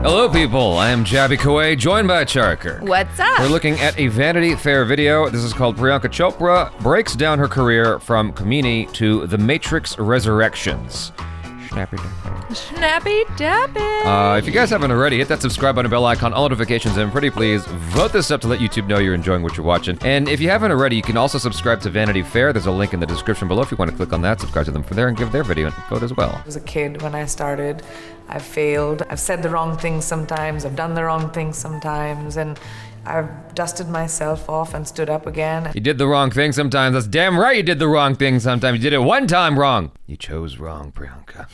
Hello, people. I am Jaby KOAY, joined by ACHARA. What's up? We're looking at a Vanity Fair video. This is called Priyanka Chopra breaks down her career from Kaminey to The Matrix Resurrections. Snappy dappy. If you guys haven't already, hit that subscribe button, bell icon, all notifications, and pretty please vote this up to let YouTube know you're enjoying what you're watching. And if you haven't already, you can also subscribe to Vanity Fair. There's a link in the description below if you want to click on that, subscribe to them from there, and give their video a vote as well. I was a kid when I started. I failed. I've said the wrong things sometimes. I've done the wrong things sometimes. And I've dusted myself off and stood up again. You did the wrong thing sometimes. That's damn right you did the wrong thing sometimes. You did it one time wrong. You chose wrong, Priyanka.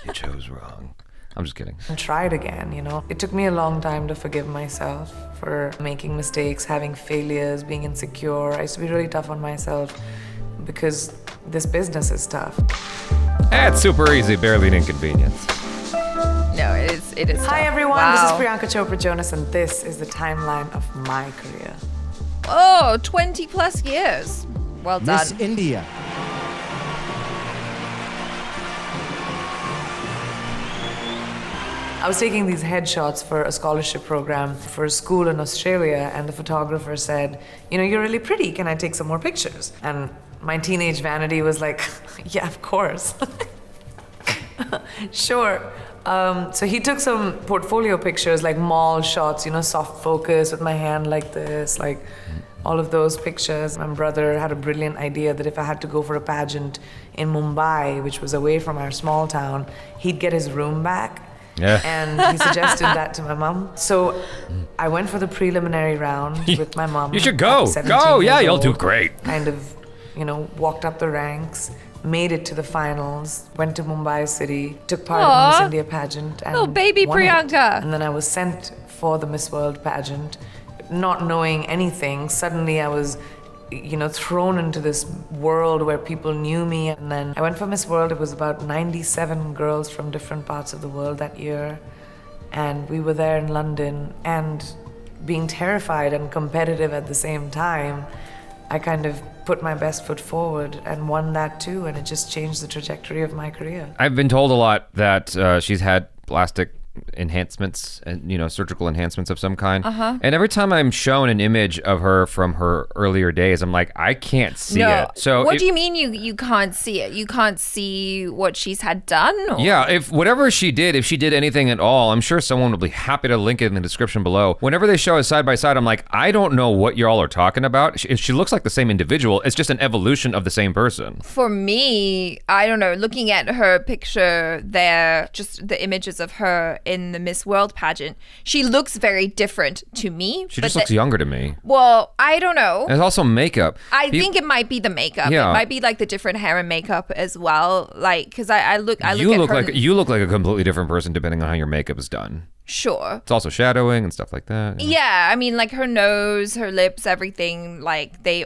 You chose wrong. I'm just kidding. And tried again, you know. It took me a long time to forgive myself for making mistakes, having failures, being insecure. I used to be really tough on myself because this business is tough. It's super easy, barely an inconvenience. No, it is. Hi tough. everyone, Wow. this is Priyanka Chopra Jonas and this is the timeline of my career. Oh, 20 plus years. Well done. Miss India. I was taking these headshots for a scholarship program for a school in Australia, and the photographer said, you know, you're really pretty, can I take some more pictures? And my teenage vanity was like, yeah, of course. Sure. So he took some portfolio pictures, like mall shots, you know, soft focus with my hand like this, like all of those pictures. My brother had a brilliant idea that if I had to go for a pageant in Mumbai, which was away from our small town, he'd get his room back. Yeah. And he suggested that to my mom. So I went for the preliminary round with my mom. You should go. at 17 Go. Yeah, years you'll do old. great. Kind of, you know, walked up the ranks, made it to the finals, went to Mumbai City, took part in the Miss Aw. India pageant. And Little baby won it. Priyanka. And then I was sent for the Miss World pageant. Not knowing anything, suddenly I was, you know, thrown into this world where people knew me. And then I went for Miss World. It was about 97 girls from different parts of the world that year. And we were there in London, and being terrified and competitive at the same time, I kind of put my best foot forward and won that too, and it just changed the trajectory of my career. I've been told a lot that she's had plastic enhancements and, you know, surgical enhancements of some kind. And every time I'm shown an image of her from her earlier days, I'm like, I can't see it. So what do you mean you can't see it? You can't see what she's had done? Or? Yeah, if whatever she did, if she did anything at all, I'm sure someone will be happy to link it in the description below. Whenever they show us side by side, I'm like, I don't know what y'all are talking about. She looks like the same individual. It's just an evolution of the same person. For me, I don't know, looking at her picture there, just the images of her in the Miss World pageant, she looks very different to me. She just looks younger to me. Well, I don't know. There's also makeup. I think it might be the makeup. Yeah. It might be like the different hair and makeup as well. Like, because I look at You look her. like you look like a completely different person depending on how your makeup is done. Sure. It's also shadowing and stuff like that. you know. Yeah, I mean, like her nose, her lips, everything, like they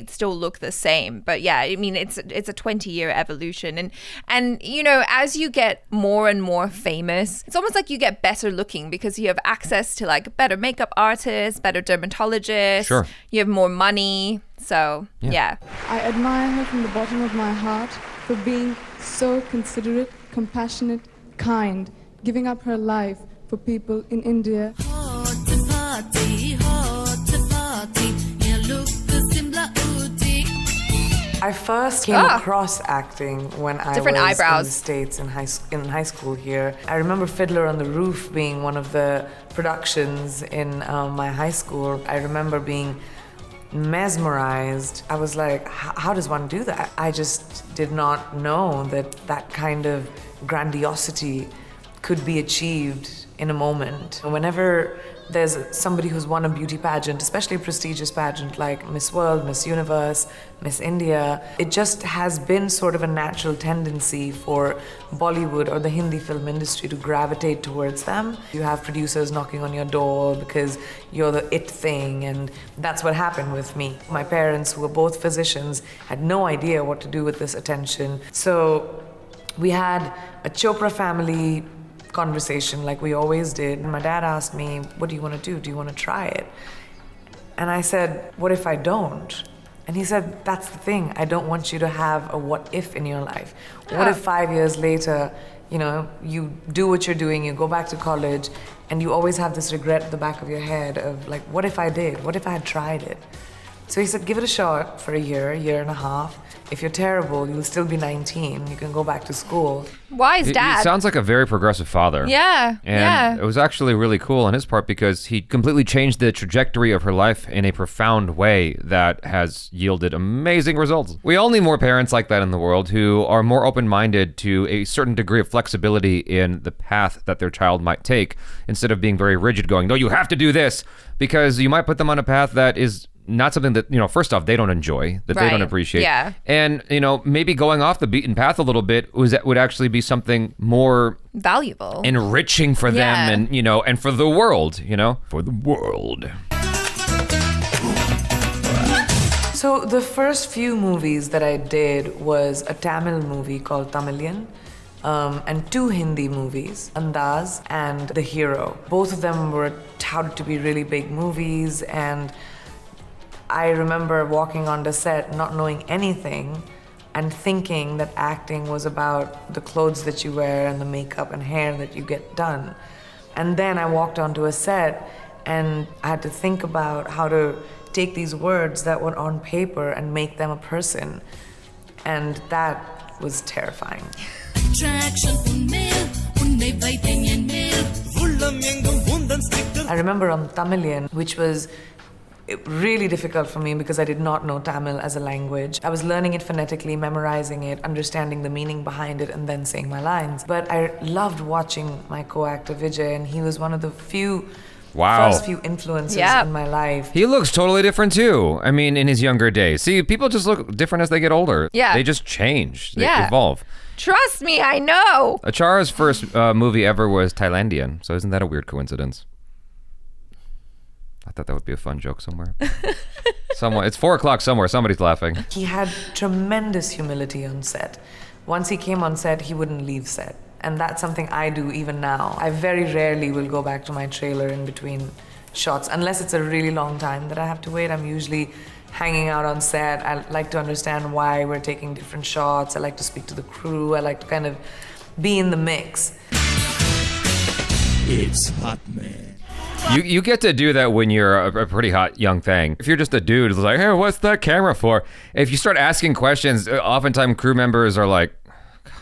still look the same. But yeah, I mean, it's a 20-year evolution, and you know, as you get more and more famous, it's almost like you get better looking because you have access to like better makeup artists, better dermatologists. Sure. You have more money, so yeah. I admire her from the bottom of my heart for being so considerate, compassionate, kind, giving up her life for people in India. I first came across acting when I Different was eyebrows. in the States in high school here. I remember Fiddler on the Roof being one of the productions in my high school. I remember being mesmerized. I was like, how does one do that? I just did not know that that kind of grandiosity could be achieved in a moment. Whenever there's somebody who's won a beauty pageant, especially a prestigious pageant like Miss World, Miss Universe, Miss India, it just has been sort of a natural tendency for Bollywood or the Hindi film industry to gravitate towards them. You have producers knocking on your door because you're the it thing, and that's what happened with me. My parents, who were both physicians, had no idea what to do with this attention. So we had a Chopra family conversation like we always did. And my dad asked me, what do you want to do? Do you want to try it? And I said, what if I don't? And he said, that's the thing. I don't want you to have a what if in your life. What if 5 years later You know, you do what you're doing, you go back to college, and you always have this regret at the back of your head of like, what if I did? What if I had tried it? So he said, give it a shot for a year and a half. If you're terrible, you'll still be 19. You can go back to school. Wise dad. He sounds like a very progressive father. Yeah, And it was actually really cool on his part because he completely changed the trajectory of her life in a profound way that has yielded amazing results. We all need more parents like that in the world who are more open-minded to a certain degree of flexibility in the path that their child might take instead of being very rigid going, no, you have to do this, because you might put them on a path that is not something that, you know, first off, they don't enjoy, that they don't appreciate. Yeah. And, you know, maybe going off the beaten path a little bit would actually be something more valuable, enriching for them and, you know, and for the world, you know, for the world. So the first few movies that I did was a Tamil movie called Tamilian. And 2 Hindi movies, Andaz and The Hero. Both of them were touted to be really big movies, and I remember walking on the set not knowing anything and thinking that acting was about the clothes that you wear and the makeup and hair that you get done. And then I walked onto a set and I had to think about how to take these words that were on paper and make them a person. And that was terrifying. I remember on Tamilian, which was really difficult for me because I did not know Tamil as a language. I was learning it phonetically, memorizing it, understanding the meaning behind it, and then saying my lines. But I loved watching my co-actor Vijay, and he was one of the first few influences in my life. He looks totally different too. I mean, in his younger days. See, people just look different as they get older. Yeah. They just change. They evolve. Trust me, I know. ACHARA's first movie ever was Thailandian, so isn't that a weird coincidence? I thought that would be a fun joke somewhere. It's 4:00 somewhere, somebody's laughing. He had tremendous humility on set. Once he came on set, he wouldn't leave set. And that's something I do even now. I very rarely will go back to my trailer in between shots, unless it's a really long time that I have to wait. I'm usually hanging out on set. I like to understand why we're taking different shots. I like to speak to the crew. I like to kind of be in the mix. It's hot, man. You get to do that when you're a pretty hot young thing. If you're just a dude who's like, hey, what's that camera for? If you start asking questions, oftentimes crew members are like, God,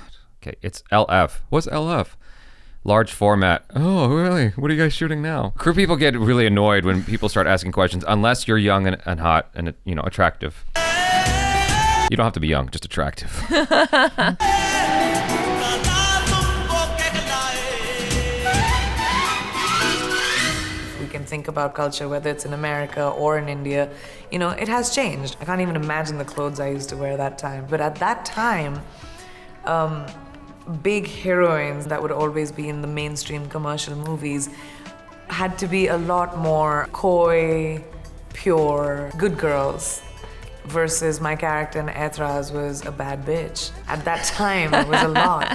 okay, it's LF. What's LF? Large format. Oh, really? What are you guys shooting now? Crew people get really annoyed when people start asking questions, unless you're young and hot and, you know, attractive. You don't have to be young, just attractive. We can think about culture, whether it's in America or in India, you know, it has changed. I can't even imagine the clothes I used to wear that time. But at that time, big heroines that would always be in the mainstream commercial movies had to be a lot more coy, pure, good girls, versus my character in Aitraz was a bad bitch. At that time, it was a lot.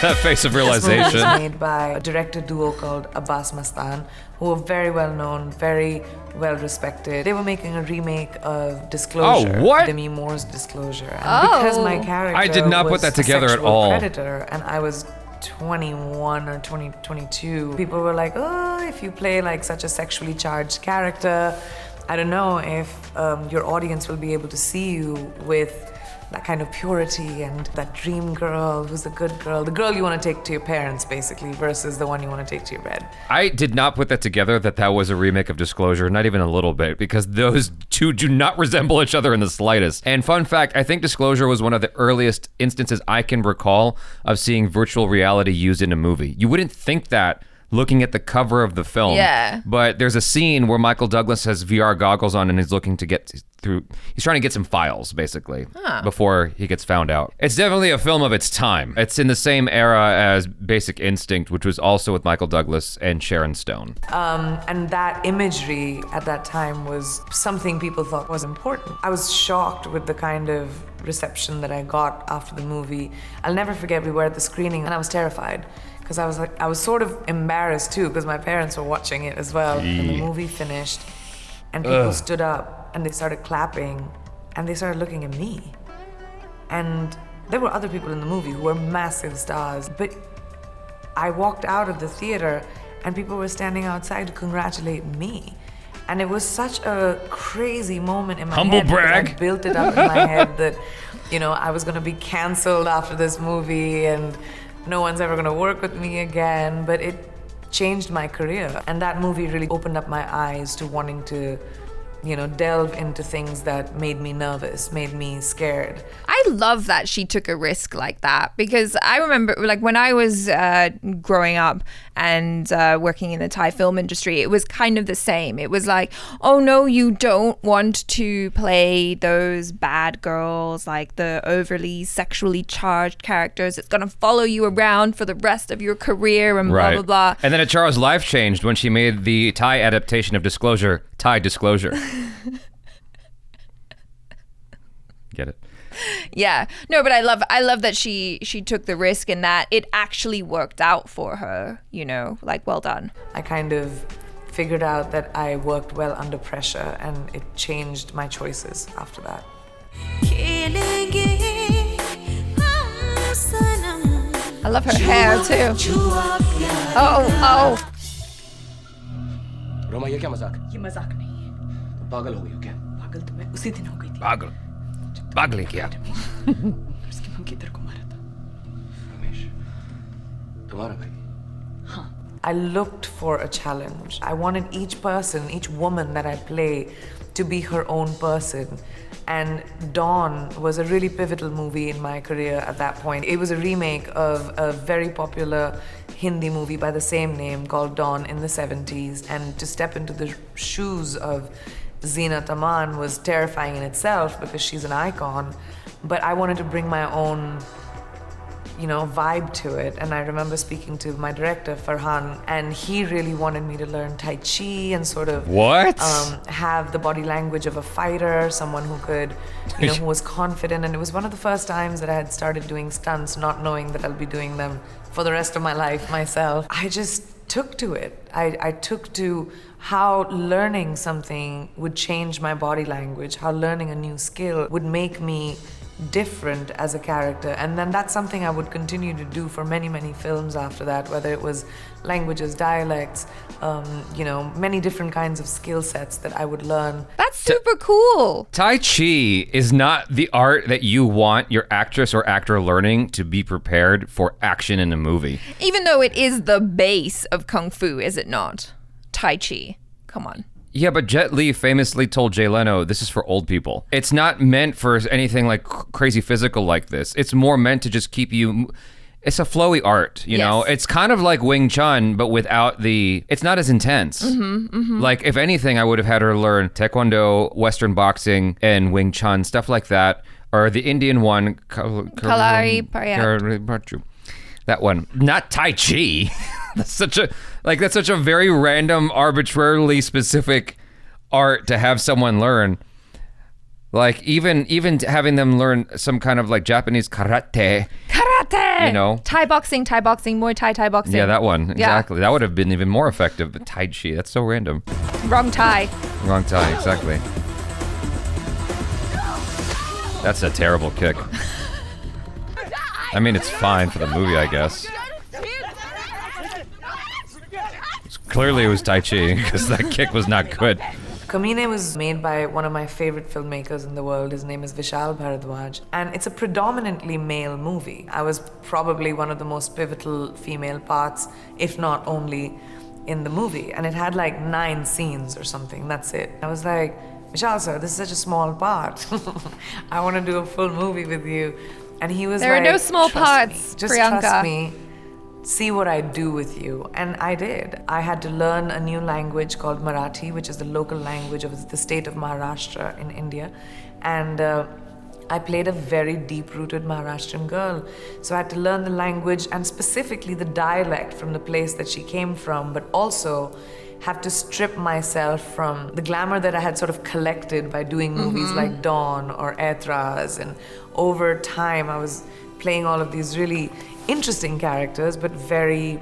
That face of realization. This movie was made by a director duo called Abbas Mastan, who were very well known, very well respected. They were making a remake of Disclosure. Oh, what? Demi Moore's Disclosure. And because my character I did not put that together at all. Predator, and I was 21 or 22, people were like, oh, if you play like such a sexually charged character, I don't know if your audience will be able to see you with that kind of purity and that dream girl who's a good girl, the girl you want to take to your parents, basically, versus the one you want to take to your bed. I did not put that together, that was a remake of Disclosure, not even a little bit, because those two do not resemble each other in the slightest. And fun fact, I think Disclosure was one of the earliest instances I can recall of seeing virtual reality used in a movie. You wouldn't think that looking at the cover of the film. Yeah. But there's a scene where Michael Douglas has VR goggles on and is looking to get through, he's trying to get some files, basically, before he gets found out. It's definitely a film of its time. It's in the same era as Basic Instinct, which was also with Michael Douglas and Sharon Stone. And that imagery at that time was something people thought was important. I was shocked with the kind of reception that I got after the movie. I'll never forget, we were at the screening and I was terrified. Because I was sort of embarrassed too, because my parents were watching it as well. And the movie finished, And people stood up and they started clapping and they started looking at me. And there were other people in the movie who were massive stars, but I walked out of the theater and people were standing outside to congratulate me. And it was such a crazy moment in my Humble head. Because brag. I built it up in my head that, you know, I was going to be canceled after this movie and no one's ever going to work with me again. But it changed my career. And that movie really opened up my eyes to wanting to, you know, delve into things that made me nervous, made me scared. I love that she took a risk like that, because I remember, like, when I was growing up and working in the Thai film industry, it was kind of the same. It was like, oh no, you don't want to play those bad girls, like the overly sexually charged characters. It's going to follow you around for the rest of your career and blah, blah, blah. And then Achara's life changed when she made the Thai adaptation of Disclosure, Thai Disclosure. Get it? Yeah. No, but I love that she took the risk and that it actually worked out for her, you know, like, well done. I kind of figured out that I worked well under pressure and it changed my choices after that. I love her hair too. Oh. Roma ये क्या मजाक? ये मजाक नहीं है। तुम पागल हो गई हो क्या? पागल तो मैं उसी दिन हो गई थी। पागल किया। उसकी मम्मी की तरह को मारा था। रमेश, तुम्हारा भाई? हाँ। I looked for a challenge. I wanted each person, each woman that I play to be her own person. And Dawn was a really pivotal movie in my career at that point. It was a remake of a very popular Hindi movie by the same name called Dawn in the 70s. And to step into the shoes of Zeenat Aman was terrifying in itself because she's an icon. But I wanted to bring my own, you know, vibe to it. And I remember speaking to my director, Farhan, and he really wanted me to learn Tai Chi and sort of have the body language of a fighter, someone who could, you know, who was confident. And it was one of the first times that I had started doing stunts, not knowing that I'll be doing them for the rest of my life myself. I just took to it. I took to how learning something would change my body language, how learning a new skill would make me different as a character. And then that's something I would continue to do for many, many films after that, whether it was languages, dialects, you know, many different kinds of skill sets that I would learn. That's super cool. Tai Chi is not the art that you want your actress or actor learning to be prepared for action in a movie. Even though it is the base of Kung Fu, is it not? Tai Chi. Come on. Yeah, but Jet Li famously told Jay Leno, this is for old people. It's not meant for anything like crazy physical like this. It's more meant to just keep you... It's a flowy art, you know? It's kind of like Wing Chun, but without the... It's not as intense. Like, if anything, I would have had her learn Taekwondo, Western boxing, and Wing Chun, stuff like that. Or the Indian one... Kalari Pariyat. That one. Not Tai Chi. That's such a very random, arbitrarily specific art to have someone learn. Like even having them learn some kind of like Japanese karate. Karate! You know? Thai boxing, Muay Thai boxing. Yeah, that one. Exactly. That would have been even more effective. But Tai Chi, that's so random. Wrong Thai. Wrong Thai, exactly. That's a terrible kick. I mean, it's fine for the movie, I guess. Clearly it was Tai Chi, because that kick was not good. Kaminey was made by one of my favorite filmmakers in the world. His name is Vishal Bharadwaj. And it's a predominantly male movie. I was probably one of the most pivotal female parts, if not only, in the movie. And it had like 9 scenes or something, that's it. I was like, Vishal sir, this is such a small part. I want to do a full movie with you. And he was there like, are no small trust parts, me. Just Priyanka. trust me. See what I do with you. And I did. I had to learn a new language called Marathi, which is the local language of the state of Maharashtra in India. And I played a very deep-rooted Maharashtrian girl. So I had to learn the language and specifically the dialect from the place that she came from, but also have to strip myself from the glamour that I had sort of collected by doing movies like Dawn or Aitraz. And over time, I was playing all of these really interesting characters, but very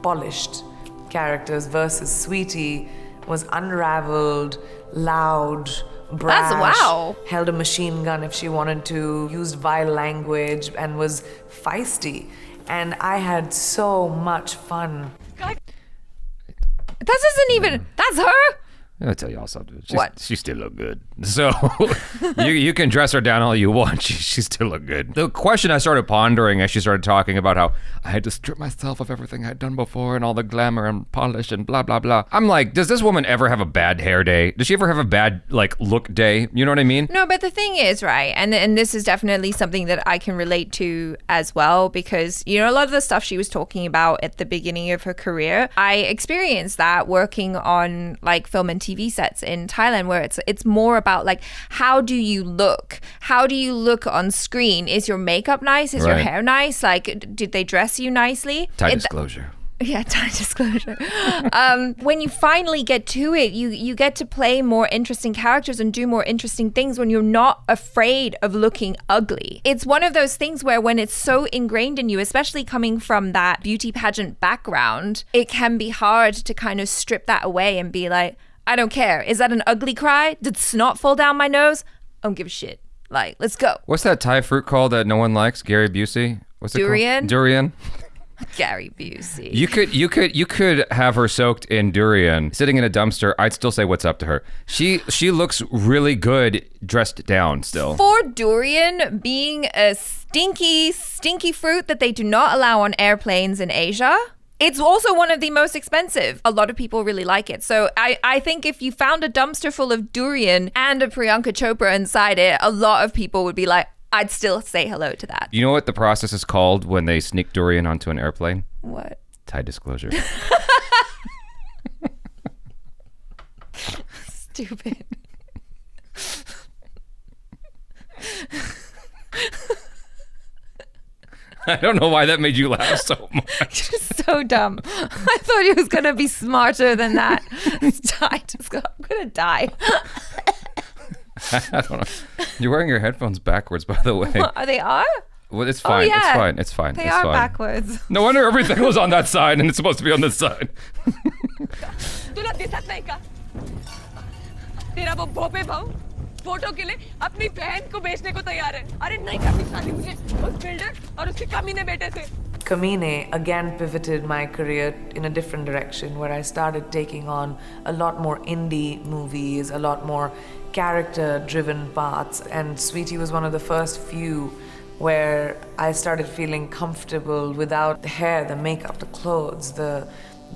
polished characters, versus Sweetie was unraveled, loud, brash, wow. held a machine gun if she wanted to, used vile language, and was feisty. And I had so much fun. That doesn't even. That's her. I'll tell y'all something. What? She still look good. So you can dress her down all you want. She still look good. The question I started pondering as she started talking about how I had to strip myself of everything I'd done before and all the glamour and polish and blah, blah, blah. I'm like, does this woman ever have a bad hair day? Does she ever have a bad look day? You know what I mean? No, but the thing is, right, and this is definitely something that I can relate to as well, because, you know, a lot of the stuff she was talking about at the beginning of her career, I experienced that working on film and TV sets in Thailand, where it's more about how do you look? How do you look on screen? Is your makeup nice? Is your hair nice? Did they dress you nicely? Tie disclosure. Yeah, tie disclosure. When you finally get to it, you get to play more interesting characters and do more interesting things when you're not afraid of looking ugly. It's one of those things where when it's so ingrained in you, especially coming from that beauty pageant background, it can be hard to kind of strip that away and be like, I don't care. Is that an ugly cry? Did snot fall down my nose? I don't give a shit. Let's go. What's that Thai fruit called that no one likes? Gary Busey? What's it Durian? called? Durian. Gary Busey. You could have her soaked in durian, sitting in a dumpster. I'd still say what's up to her. She looks really good dressed down still. For durian being a stinky fruit that they do not allow on airplanes in Asia, it's also one of the most expensive. A lot of people really like it. So I think if you found a dumpster full of durian and a Priyanka Chopra inside it, a lot of people would be like, I'd still say hello to that. You know what the process is called when they sneak durian onto an airplane? What? Tie disclosure. Stupid. I don't know why that made you laugh so much. Just so dumb. I thought he was going to be smarter than that. I'm going to die. I don't know. You're wearing your headphones backwards, by the way. They are? Well, it's fine. yeah. It's fine. It's fine. They it's are fine. backwards. No wonder everything was on that side and it's supposed to be on this side. Photo के लिए अपनी बहन को बेचने को तैयार है अरे नहीं करनी शादी मुझे उस बिल्डर और उसके कमीने बेटे से Kaminey again pivoted my career in a different direction, where I started taking on a lot more indie movies, a lot more character-driven parts, and Sweetie was one of the first few where I started feeling comfortable without the hair, the makeup, the clothes, the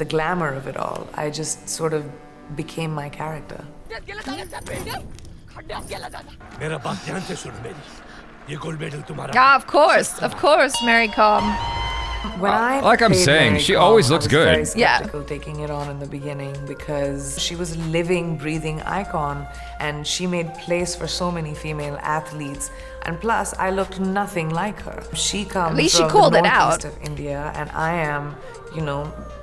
glamour of it all. I just sort of became my character. Yeah, of course, Mary Kom. When I Like I'm played saying, Mary she Kom, always looks I was good. very Yeah. skeptical taking it on in the beginning because she was a living, breathing icon, and she made place for so many female athletes. And plus, I looked nothing like her. She comes At least she from called the it out. northeast of India, and I am,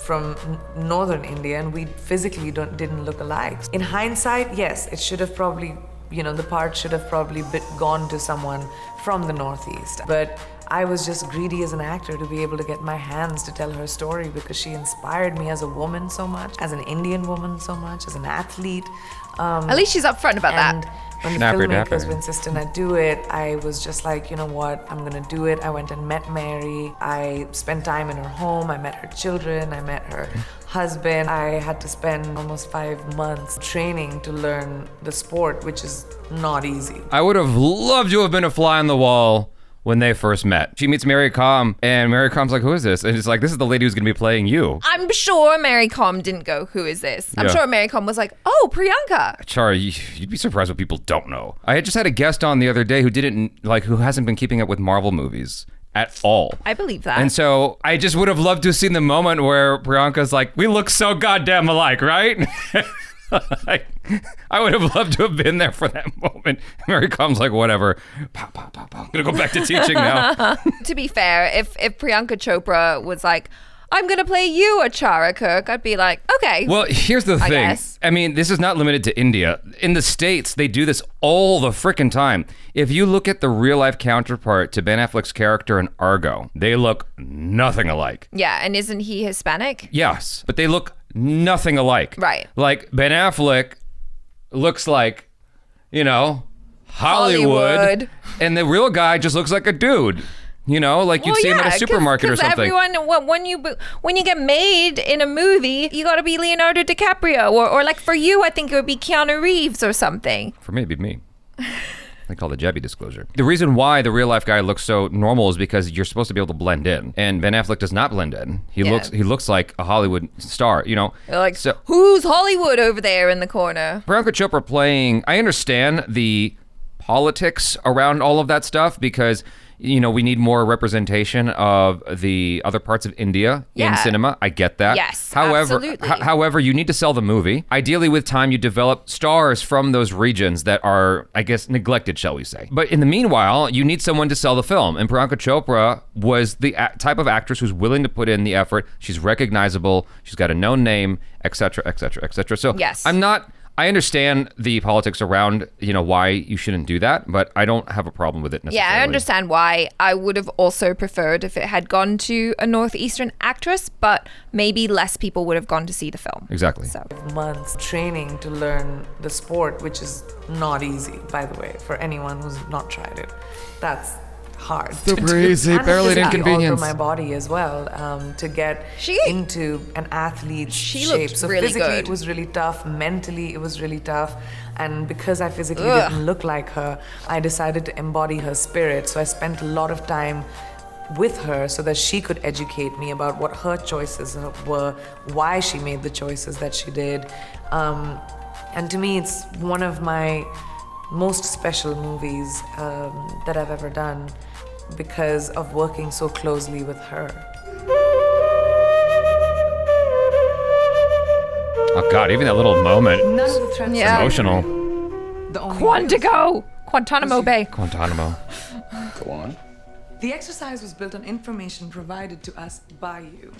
from northern India, and we physically didn't look alike. In hindsight, yes, it should have probably, the part should have probably gone to someone from the northeast. But I was just greedy as an actor to be able to get my hands to tell her story because she inspired me as a woman so much, as an Indian woman so much, as an athlete. At least she's upfront about And that. when the Snapper filmmakers dapper. were insistent I do it, I was just like, you know what, I'm gonna do it. I went and met Mary. I spent time in her home. I met her children. I met her husband. I had to spend almost 5 months training to learn the sport, which is not easy. I would have loved to have been a fly on the wall when they first met. She meets Mary Kom, and Mary Kom's like, who is this? And it's like, this is the lady who's gonna be playing you. I'm sure Mary Kom didn't go, who is this? I'm Yeah. sure Mary Kom was like, oh, Priyanka. Char, you'd be surprised what people don't know. I had just had a guest on the other day who hasn't been keeping up with Marvel movies at all. I believe that. And so I just would have loved to have seen the moment where Priyanka's like, we look so goddamn alike, right? I would have loved to have been there for that moment. Mary Kom's like, whatever. Pow, pow, pow, pow. I'm gonna go back to teaching now. To be fair, if Priyanka Chopra was like, I'm going to play you ACHARA, KIRK, I'd be like, okay. Well, here's the thing. guess. I mean, this is not limited to India. In the States, they do this all the frickin' time. If you look at the real-life counterpart to Ben Affleck's character in Argo, they look nothing alike. Yeah, and isn't he Hispanic? Yes, but they look nothing alike. Right. Like Ben Affleck looks like, you know, Hollywood. And the real guy just looks like a dude. You know, like you'd see him at a supermarket or something. Everyone, when you get made in a movie, you got to be Leonardo DiCaprio, or like for you, I think it would be Keanu Reeves or something. For me, it'd be me. They call the Jaby disclosure. The reason why the real life guy looks so normal is because you're supposed to be able to blend in, and Ben Affleck does not blend in. He looks like a Hollywood star. You know, like so, who's Hollywood over there in the corner? Priyanka Chopra playing. I understand the politics around all of that stuff because, you know, we need more representation of the other parts of India in cinema. I get that. Yes, absolutely. However, you need to sell the movie. Ideally, with time, you develop stars from those regions that are, I guess, neglected, shall we say. But in the meanwhile, you need someone to sell the film. And Priyanka Chopra was the type of actress who's willing to put in the effort. She's recognizable. She's got a known name, etc., etc., etc. So yes. I understand the politics around, you know, why you shouldn't do that, but I don't have a problem with it necessarily. Yeah, I understand why. I would have also preferred if it had gone to a Northeastern actress, but maybe less people would have gone to see the film. Exactly. So. Months training to learn the sport, which is not easy, by the way, for anyone who's not tried it. That's hard. Super easy, barely an inconvenience. Alter my body as well to get into an athlete's shape. So really physically good. It was really tough. Mentally it was really tough. And because I physically didn't look like her, I decided to embody her spirit. So I spent a lot of time with her so that she could educate me about what her choices were, why she made the choices that she did. And to me, it's one of my most special movies that I've ever done because of working so closely with her. Oh God, even that little moment. None of the threats Yeah. Emotional. Guantanamo Bay. Guantanamo. Go on. The exercise was built on information provided to us by you.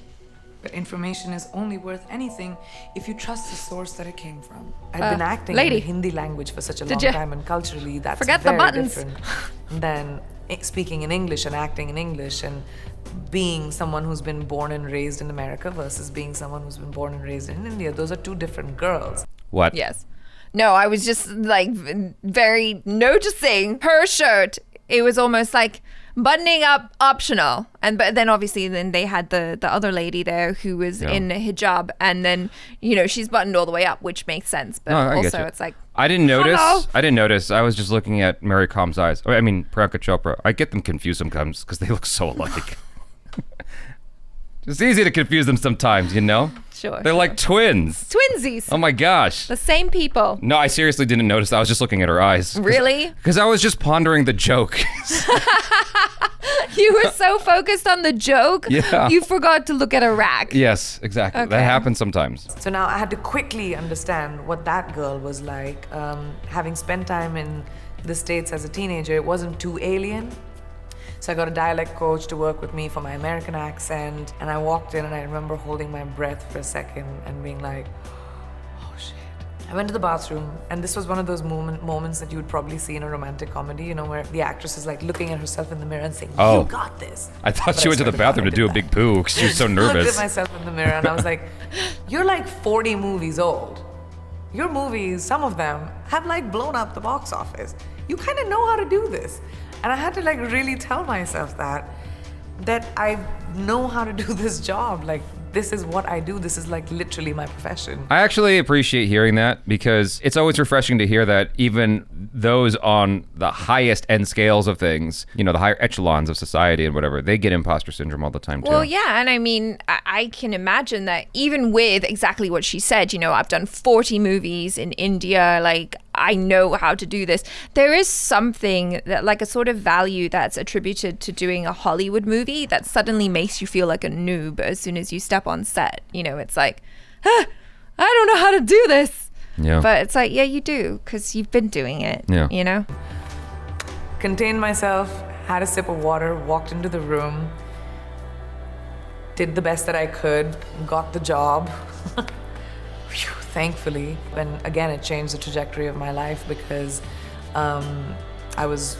But information is only worth anything if you trust the source that it came from. I've been acting in the Hindi language for such a long time, and culturally that's Forget the very buttons. different than speaking in English and acting in English and being someone who's been born and raised in America versus being someone who's been born and raised in India. Those are two different girls. What? Yes. No, I was just like very noticing her shirt. It was almost like buttoning up optional, but then obviously then they had the other lady there who was in a hijab, and then, you know, she's buttoned all the way up, which makes sense, but also it's like, I didn't notice. Hello? I didn't notice. I was just looking at Mary Kom's eyes. I mean, Priyanka Chopra. I get them confused sometimes because they look so alike. It's easy to confuse them sometimes, you know? Sure. They're like twins. Twinsies. Oh my gosh. The same people. No, I seriously didn't notice. I was just looking at her eyes. Really? Because I was just pondering the joke. You were so focused on the joke, Yeah. you forgot to look at a rack. Yes, exactly. Okay. That happens sometimes. So now I had to quickly understand what that girl was like. Having spent time in the States as a teenager, it wasn't too alien. So I got a dialect coach to work with me for my American accent. And I walked in and I remember holding my breath for a second and being like, oh shit. I went to the bathroom, and this was one of those moments that you would probably see in a romantic comedy, you know, where the actress is like looking at herself in the mirror and saying, Oh. you got this. I thought But she I went to the swear God, bathroom I to do a did big that. poo because she was so I looked nervous. at myself in the mirror and I was like, you're like 40 movies old. Your movies, some of them, have like blown up the box office. You kind of know how to do this. And I had to like really tell myself that I know how to do this job. Like, this is what I do. This is like literally my profession. I actually appreciate hearing that because it's always refreshing to hear that even those on the highest end scales of things, you know, the higher echelons of society and whatever, they get imposter syndrome all the time too. Well, yeah, and I mean, I can imagine that even with exactly what she said, you know, I've done 40 movies in India, like, I know how to do this. There is something that, like, a sort of value that's attributed to doing a Hollywood movie that suddenly makes you feel like a noob as soon as you step on set. You know, it's like, I don't know how to do this. Yeah. But it's like, yeah, you do, because you've been doing it, Yeah. you know? Contained myself, had a sip of water, walked into the room, did the best that I could, got the job. Phew, thankfully. And again, it changed the trajectory of my life because I was,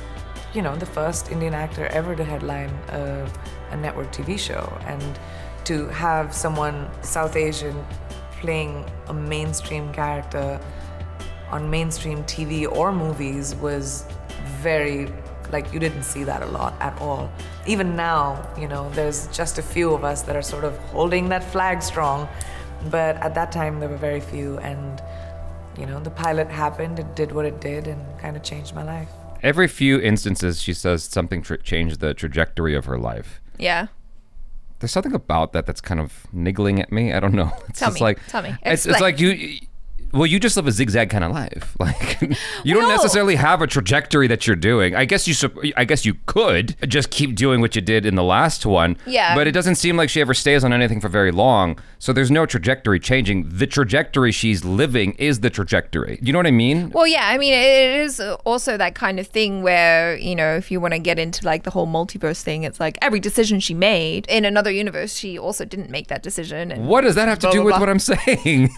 you know, the first Indian actor ever to headline a network TV show. And to have someone South Asian playing a mainstream character on mainstream TV or movies was very, like, you didn't see that a lot at all. Even now, you know, there's just a few of us that are sort of holding that flag strong, but at that time there were very few, and, you know, the pilot happened, it did what it did, and kind of changed my life. Every few instances, she says something changed the trajectory of her life. Yeah. There's something about that that's kind of niggling at me. I don't know. It's Tell just me. like, Tell me. It's Explain. like you just live a zigzag kind of life. Like, you don't necessarily have a trajectory that you're doing. I guess you could just keep doing what you did in the last one. Yeah. But it doesn't seem like she ever stays on anything for very long. So there's no trajectory changing. The trajectory she's living is the trajectory. You know what I mean? Well, yeah, I mean, it is also that kind of thing where, you know, if you want to get into like the whole multiverse thing, it's like every decision she made in another universe, she also didn't make that decision. And What does that have to do with what I'm saying?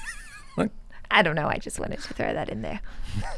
I don't know. I just wanted to throw that in there.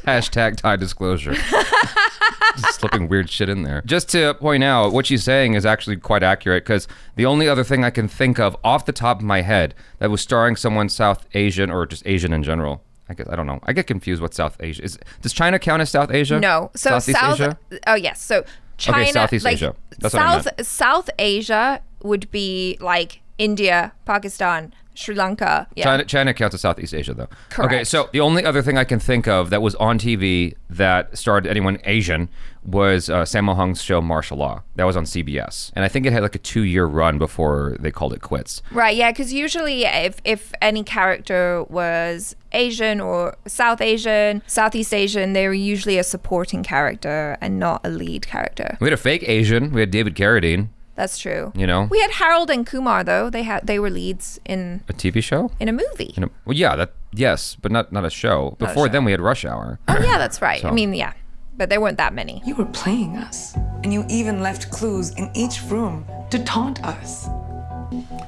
Hashtag tie disclosure. Just slipping weird shit in there. Just to point out, what she's saying is actually quite accurate, because the only other thing I can think of off the top of my head that was starring someone South Asian, or just Asian in general, I don't know. I get confused what South Asia is. Does China count as South Asia? No. So Southeast Asia? Oh, yes. So China. Okay, Southeast Asia. That's what I meant. South Asia would be like India, Pakistan, Sri Lanka. Yeah. China counts as Southeast Asia, though. Correct. Okay, so the only other thing I can think of that was on TV that starred anyone Asian was Sammo Hung's show Martial Law. That was on CBS. And I think it had like a 2-year run before they called it quits. Right, yeah, because usually if any character was Asian or South Asian, Southeast Asian, they were usually a supporting character and not a lead character. We had a fake Asian. We had David Carradine. That's true. You know? We had Harold and Kumar, though. They were leads in A TV show? a movie. Well, yeah, yes, but not a show. Before then, we had Rush Hour. Oh, yeah, that's right. So. I mean, yeah, but there weren't that many. You were playing us, and you even left clues in each room to taunt us.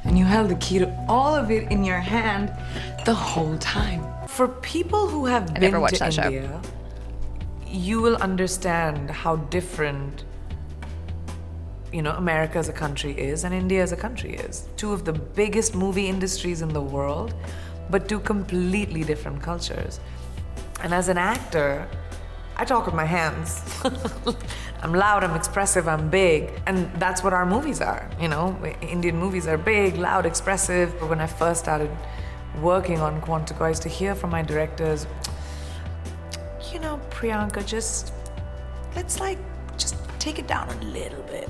And you held the key to all of it in your hand the whole time. For people who have been never watched to that show. India, you will understand how different, you know, America as a country is and India as a country is. Two of the biggest movie industries in the world, but two completely different cultures. And as an actor, I talk with my hands. I'm loud, I'm expressive, I'm big. And that's what our movies are, you know? Indian movies are big, loud, expressive. When I first started working on Quantico, I used to hear from my directors, you know, Priyanka, let's just take it down a little bit.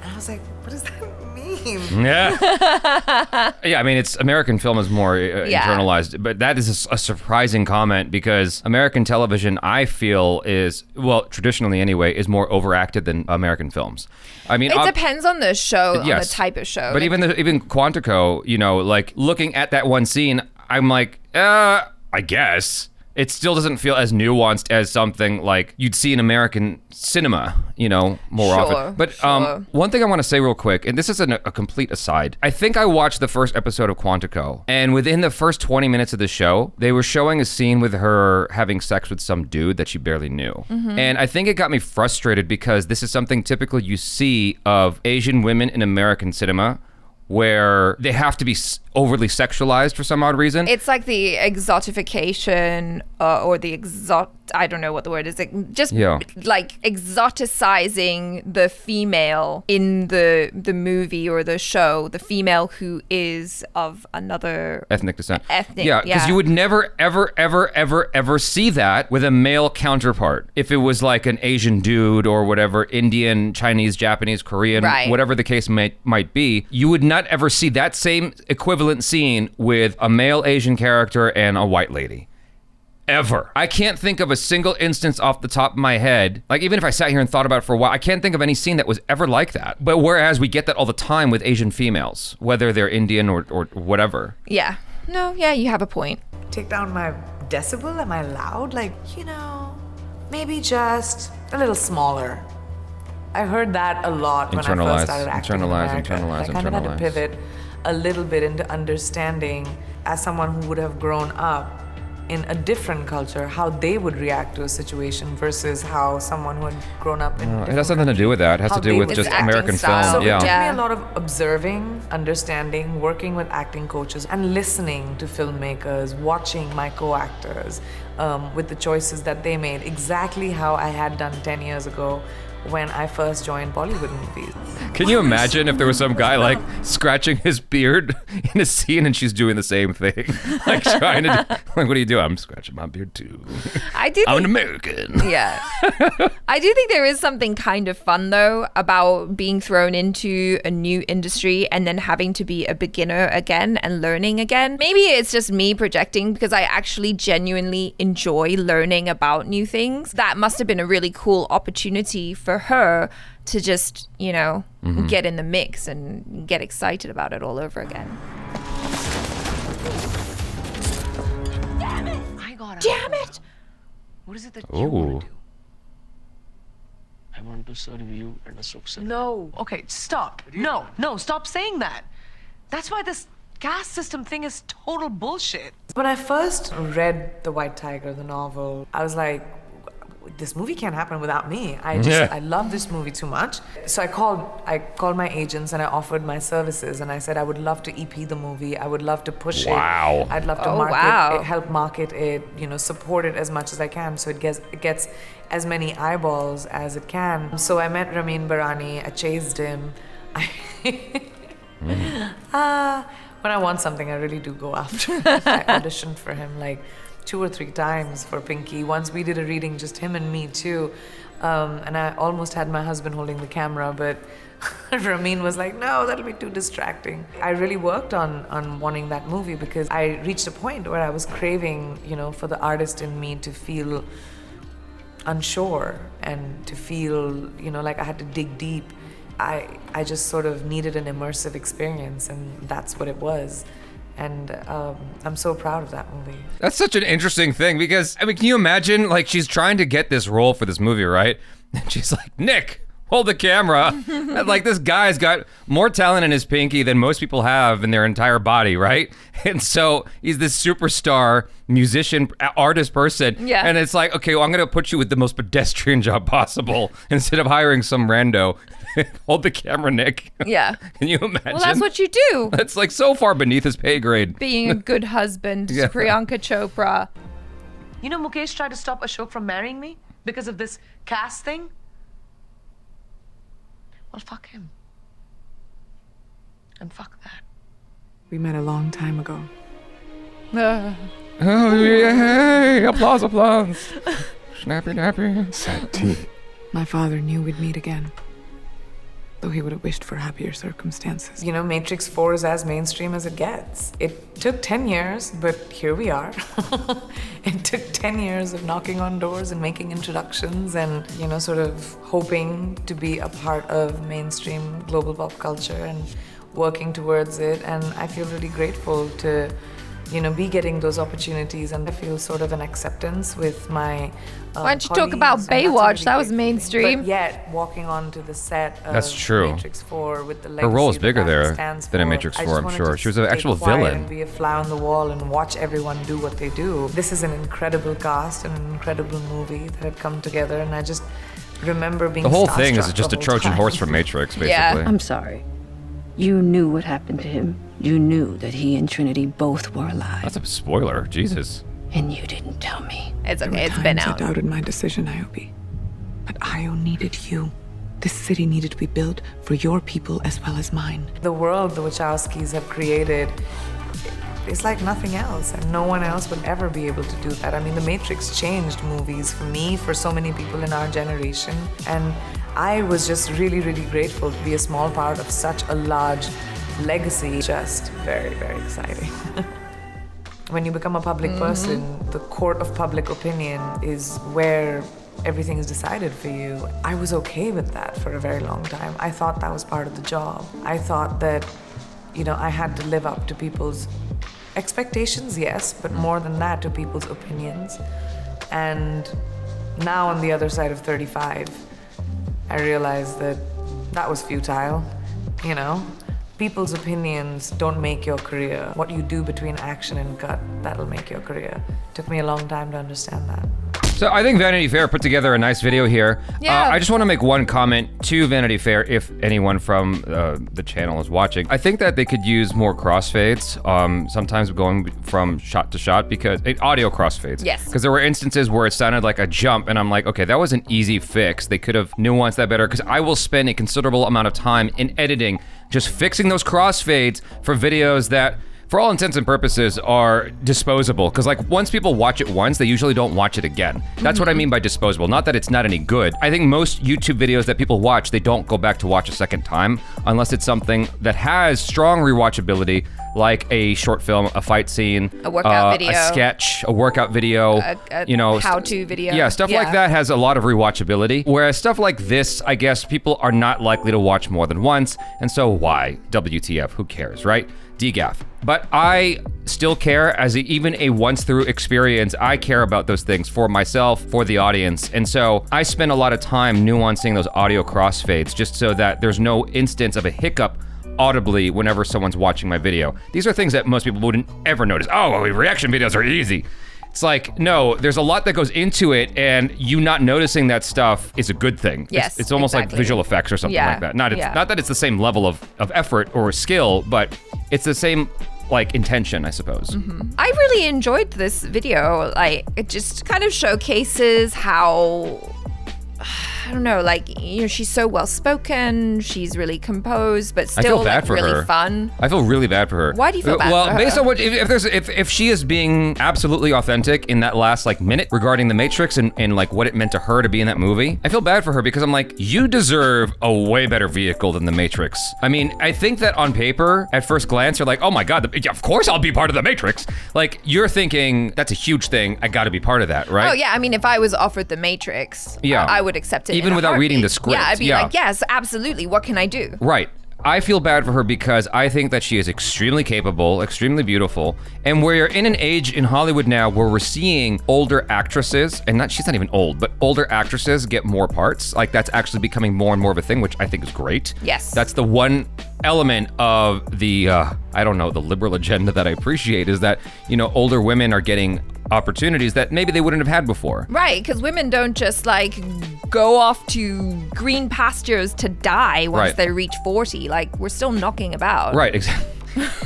And I was like, what does that mean? Yeah. Yeah, I mean, it's American film is more internalized, but that is a surprising comment, because American television, I feel, is, well, traditionally anyway, is more overacted than American films. I mean, It depends on the show, yes, on the type of show. But Like, even Quantico, you know, like looking at that one scene, I'm like, I guess. It still doesn't feel as nuanced as something like you'd see in American cinema, you know, more often. But one thing I want to say real quick, and this is a complete aside. I think I watched the first episode of Quantico, and within the first 20 minutes of the show, they were showing a scene with her having sex with some dude that she barely knew. Mm-hmm. And I think it got me frustrated, because this is something typical you see of Asian women in American cinema, where they have to be overly sexualized for some odd reason. it's like the exotification or the I don't know what the word is. Just like exoticizing the female in the movie or the show, the female who is of another ethnic descent. Yeah, because you would never, ever, ever, ever, ever see that with a male counterpart. If it was like an Asian dude or whatever, Indian, Chinese, Japanese, Korean, whatever the case might be, you would not ever see that same equivalent scene with a male Asian character and a white lady. Ever. I can't think of a single instance off the top of my head. Like, even if I sat here and thought about it for a while, I can't think of any scene that was ever like that. But whereas we get that all the time with Asian females, whether they're Indian or whatever. Yeah. No, yeah, you have a point. Take down my decibel? Am I loud? Like, you know, maybe just a little smaller. I heard that a lot when I first started acting in America. I kind of had to pivot a little bit into understanding, as someone who would have grown up in a different culture, how they would react to a situation versus how someone who had grown up in It has something to do with that. It has to do with just American film. So it Yeah. took me a lot of observing, understanding, working with acting coaches, and listening to filmmakers, watching my co-actors with the choices that they made, exactly how I had done 10 years ago when I first joined Bollywood movies. Can you imagine if there was some guy like scratching his beard in a scene and she's doing the same thing? Like trying to do, like, what do you do? I'm scratching my beard too. I'm an American. Yeah. I do think there is something kind of fun though about being thrown into a new industry and then having to be a beginner again and learning again. Maybe it's just me projecting because I actually genuinely enjoy learning about new things. That must have been a really cool opportunity for her to just, you know, get in the mix and get excited about it all over again. Damn it! I got it. Damn it! What is it that you want to do? I want to serve you and Ashok. No. Okay, stop. No, stop saying that. That's why this caste system thing is total bullshit. When I first read The White Tiger, the novel, I was like, this movie can't happen without me. I love this movie too much. So I called my agents and I offered my services and I said I would love to EP the movie. I would love to push it. I'd love to help market it, you know, support it as much as I can so it gets as many eyeballs as it can. So I met Ramin Barani. I chased him. When I want something, I really do go after it. I auditioned for him like 2 or 3 times for Pinky. Once we did a reading, just him and me too. And I almost had my husband holding the camera, but Ramin was like, no, that'll be too distracting. I really worked on wanting that movie because I reached a point where I was craving, you know, for the artist in me to feel unsure and to feel, you know, like I had to dig deep. I just sort of needed an immersive experience, and that's what it was. And I'm so proud of that movie. That's such an interesting thing because, I mean, can you imagine, like, she's trying to get this role for this movie, right? And she's like, Nick, hold the camera. And, like, this guy's got more talent in his pinky than most people have in their entire body, right? And so he's this superstar, musician, artist person. Yeah. And it's like, okay, well, I'm going to put you with the most pedestrian job possible instead of hiring some rando. Hold the camera, Nick. Yeah. Can you imagine? Well, that's what you do. That's like so far beneath his pay grade. Being a good husband to Priyanka Chopra. You know, Mukesh tried to stop Ashok from marrying me because of this caste thing. Well, fuck him. And fuck that. We met a long time ago. Oh, yay! Applause, applause. Snappy, nappy. Sad tea. My father knew we'd meet again, though he would have wished for happier circumstances. You know, Matrix 4 is as mainstream as it gets. It took 10 years, but here we are. It took 10 years of knocking on doors and making introductions and, you know, sort of hoping to be a part of mainstream global pop culture and working towards it. And I feel really grateful to, you know, be getting those opportunities, and I feel sort of an acceptance with my Why don't you talk about Baywatch? That was mainstream. But yet, walking onto the set of That's true. Matrix 4 with the legacy Her role is bigger that there stands than in for, Matrix I 4, just I'm wanted sure. to She was an stay actual quiet villain. and be a fly on the wall and watch everyone do what they do. This is an incredible cast and an incredible movie that had come together, and I just remember being The whole thing is starstruck just the a whole Trojan time. horse from Matrix, basically. Yeah. I'm sorry. You knew what happened to him. You knew that he and Trinity both were alive. That's a spoiler. Jesus. And you didn't tell me. It's There okay, were it's been times out. I doubted my decision, Iobi. But Io needed you. This city needed to be built for your people as well as mine. The world the Wachowskis have created is like nothing else, and no one else would ever be able to do that. I mean, The Matrix changed movies for me, for so many people in our generation, and I was just really, really grateful to be a small part of such a large legacy. Just very, very exciting. When you become a public person, the court of public opinion is where everything is decided for you. I was okay with that for a very long time. I thought that was part of the job. I thought that, you know, I had to live up to people's expectations, yes, but more than that, to people's opinions. And now on the other side of 35, I realized that that was futile, you know? people's opinions don't make your career. What you do between action and cut, that'll make your career. Took me a long time to understand that. So I think Vanity Fair put together a nice video here. Yeah. I just want to make one comment to Vanity Fair, if anyone from the channel is watching. I think that they could use more crossfades, sometimes going from shot to shot, because audio crossfades. Yes. Because there were instances where it sounded like a jump, and I'm like, okay, that was an easy fix. They could have nuanced that better, because I will spend a considerable amount of time in editing just fixing those crossfades for videos that, for all intents and purposes, are disposable. Because like once people watch it once, they usually don't watch it again. That's what I mean by disposable. Not that it's not any good. I think most YouTube videos that people watch, they don't go back to watch a second time unless it's something that has strong rewatchability, like a short film, a fight scene, A workout video. a sketch, a workout video, a how-to video. Yeah, stuff like that has a lot of rewatchability. Whereas stuff like this, I guess people are not likely to watch more than once, and so why? WTF, who cares, right? DGAF. But I still care, as even a once-through experience. I care about those things for myself, for the audience, and so I spend a lot of time nuancing those audio crossfades just so that there's no instance of a hiccup audibly whenever someone's watching my video. These are things that most people wouldn't ever notice. Oh, well, reaction videos are easy. It's like, no, there's a lot that goes into it, and you not noticing that stuff is a good thing. Yes, it's almost exactly. like visual effects or something like that. Not that it's the same level of effort or skill, but it's the same like intention, I suppose. I really enjoyed this video. Like, it just kind of showcases how, I don't know, like, you know, she's so well spoken, she's really composed, but still like really fun. I feel really bad for her. Why do you feel bad well, for her? based on what if she is being absolutely authentic in that last like minute regarding the Matrix and like what it meant to her to be in that movie, I feel bad for her because I'm like, you deserve a way better vehicle than the Matrix. I mean, I think that on paper, at first glance, you're like, oh my God, yeah, of course I'll be part of the Matrix. Like, you're thinking that's a huge thing. I got to be part of that, right? Oh yeah, I mean, if I was offered the Matrix, I would accept it. Even without reading the script. Yeah, I'd be like, yes, absolutely. What can I do? Right. I feel bad for her because I think that she is extremely capable, extremely beautiful, and we're in an age in Hollywood now where we're seeing older actresses, and she's not even old, but older actresses get more parts. Like, that's actually becoming more and more of a thing, which I think is great. Yes. That's the one element of the, I don't know, the liberal agenda that I appreciate is that, you know, older women are getting opportunities that maybe they wouldn't have had before. Right, because women don't just like go off to green pastures to die once they reach 40. Like, we're still knocking about. Right, exactly.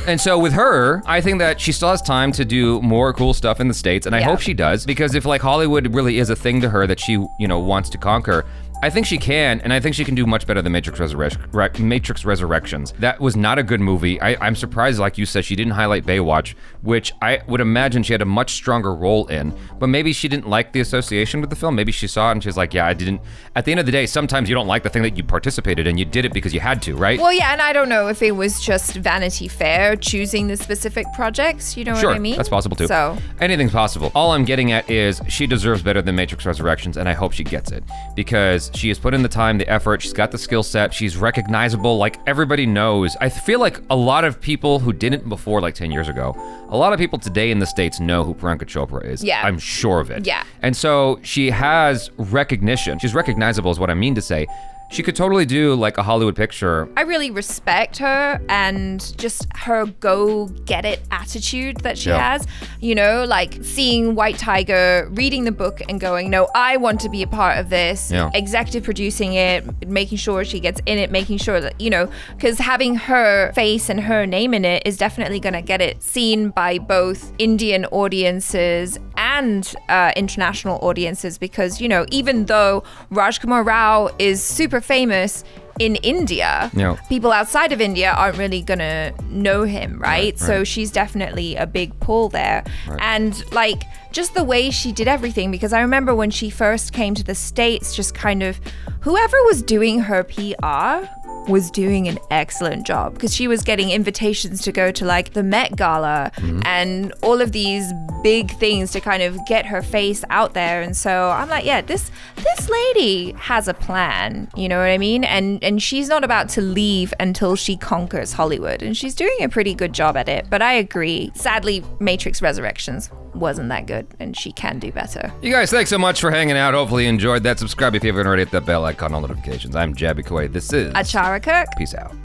And so with her, I think that she still has time to do more cool stuff in the States, and I hope she does, because if like Hollywood really is a thing to her that she, you know, wants to conquer, I think she can, and I think she can do much better than Matrix Resurrections. That was not a good movie. I'm surprised, like you said, she didn't highlight Baywatch, which I would imagine she had a much stronger role in, but maybe she didn't like the association with the film. Maybe she saw it and she's like, yeah, I didn't. At the end of the day, sometimes you don't like the thing that you participated in. You did it because you had to, right? Well, yeah, and I don't know if it was just Vanity Fair choosing the specific projects, you know what I mean? Sure, that's possible too. So anything's possible. All I'm getting at is she deserves better than Matrix Resurrections, and I hope she gets it, because she has put in the time, the effort, she's got the skill set, she's recognizable, like everybody knows. I feel like a lot of people who didn't before, like 10 years ago, a lot of people today in the States know who Priyanka Chopra is. Yeah. I'm sure of it. Yeah. And so she has recognition. She's recognizable is what I mean to say. She could totally do like a Hollywood picture. I really respect her and just her go-get-it attitude that she has. You know, like seeing White Tiger, reading the book and going, no, I want to be a part of this. Yeah. Executive producing it, making sure she gets in it, making sure that, you know, because having her face and her name in it is definitely going to get it seen by both Indian audiences and international audiences, because, you know, even though Rajkumar Rao is super famous in India, people outside of India aren't really gonna know him, right? So she's definitely a big pull there. And like just the way she did everything, because I remember when she first came to the States, just kind of whoever was doing her PR was doing an excellent job, because she was getting invitations to go to like the Met Gala and all of these big things to kind of get her face out there. And so I'm like, yeah, this lady has a plan, you know what I mean? And she's not about to leave until she conquers Hollywood, and she's doing a pretty good job at it. But I agree, sadly, Matrix Resurrections wasn't that good, and she can do better. You guys, thanks so much for hanging out. Hopefully you enjoyed that. Subscribe if you haven't already. Hit that bell icon, all notifications. I'm Jaby KOAY. This is ACHARA KIRK. Peace out.